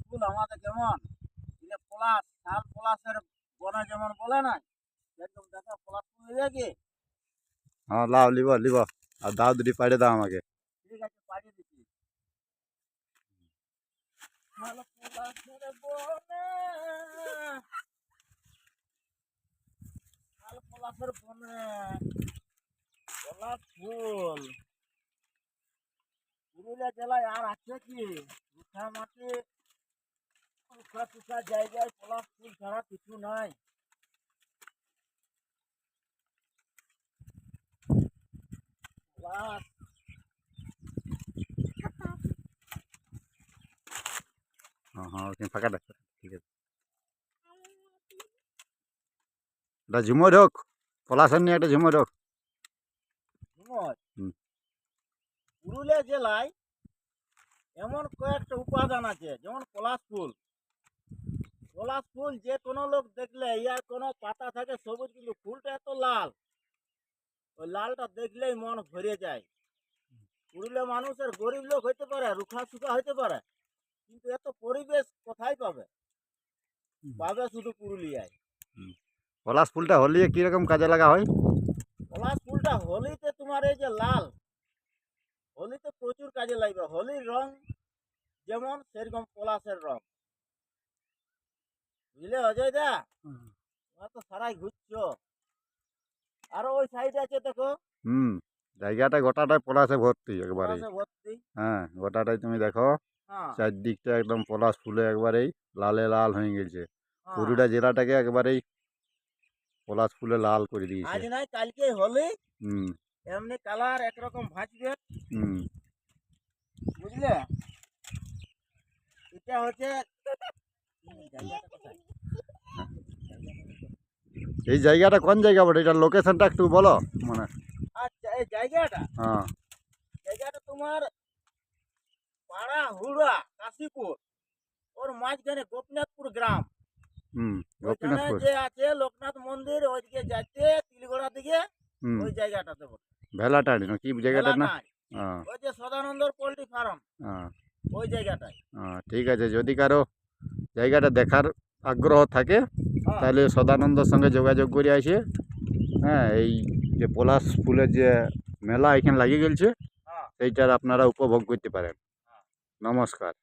ফুল আমাদের যেমন পলাশ শাল পলাশের বনে যেমন বলে না সেরকম দেখো পলাশ ফুল নিয়ে কি। হ্যাঁ লাও লিব লিব আর দাও দুটি পাড়ে দাও আমাকে। ঠিক আছে পাঠিয়ে দিচ্ছি। শাল পলাশের বনে শাল পলাশের বনে পলাশ ফুল পুরুলিয়া জেলায় আর আছে কি? রুখা মাটি রুখা টুকা জায়গায় পলাশ ফুল ছাড়া কিছু নাই। পলাশ হ্যাঁ হ্যাঁ ওখানে ফাঁকা রাখ, ঠিক আছে। এটা ঝুমো ঢোক, পলাশের নিয়ে একটা ঝুমো ঢোক। ঝুমর হুম। পুরুলিয়া জেলায় এমন কয়েকটা উপাদান আছে যেমন পলাশ ফুল। পলাশ ফুল যে কোনো লোক দেখলে ইয়ার কোনো পাতা থাকে সবুজ কিন্তু ফুলটা এত লাল, ওই লালটা দেখলেই মন ভরে যায়। পুরুলিয়া মানুষের গরিব লোক হইতে পারে, রুখা সুখা হইতে পারে, কিন্তু এত পরিবেশ কোথায় পাবে? পাবে শুধু পুরুলিয়ায়। পলাশ ফুলটা হলিয়ে কিরকম কাজে লাগা হয়? পলাশ ফুলটা হোলিতে তোমার এই যে লাল, হোলিতে প্রচুর কাজে লাগবে। হোলির রং যেমন সেরকম পলাশের রং, বুঝলে অজয় দা? তোমরা তো সারাই ঘুরছো। আরো ওই সাইডে আছে দেখো, হুম, জায়গাটা গোটাটাই পলাশে ভর্তি একবারে। পলাশে ভর্তি। হ্যাঁ গোটাটাই তুমি দেখো, হ্যাঁ চারদিকটা একদম পলাশ ফুলে একবারেই লালে লাল হয়ে গেছে। হ্যাঁ। পুরুলিয়া জেলাটাকে একবারেই পলাশ ফুলে লাল করে দিয়েছে। আজ নাই কালকে হোলি, হুম এমনি কালার একরকম ভাজবে, হুম। বুঝলে? এটা হচ্ছে জায়গাটা কোথায়? এই জায়গাটা কোন জায়গা বটে? এটার লোকেশনটা একটু বলো মানে। আচ্ছা এই জায়গাটা, হ্যাঁ জায়গাটা তোমার পাড়া হুড়া কাশীপুর, ওর মাঝখানে গোপীনাথপুর গ্রাম। হুম ওইখানে গোপীনাথপুর। যে আছে লোকনাথ মন্দির, ওইদিকে যাচ্ছে তিলগড়া দিকে, হুম ওই জায়গাটাতে বটে। ভেলাটাড়ি না কি জায়গাটা না? মেলাটায়, হ্যাঁ ওই যে সদানন্দর পোল্ট্রি ফার্ম, হ্যাঁ ওই জায়গাটায়। হ্যাঁ ঠিক আছে। যদি কারো জায়গাটা দেখার আগ্রহ থাকে হ্যাঁ তাহলে সদানন্দর সঙ্গে যোগাযোগ করে আসে। হ্যাঁ এই যে পলাশ ফুলের যে মেলা এখানে লাগিয়ে গেছে হ্যাঁ সেইটার আপনারা উপভোগ করতে পারেন। হ্যাঁ। নমস্কার।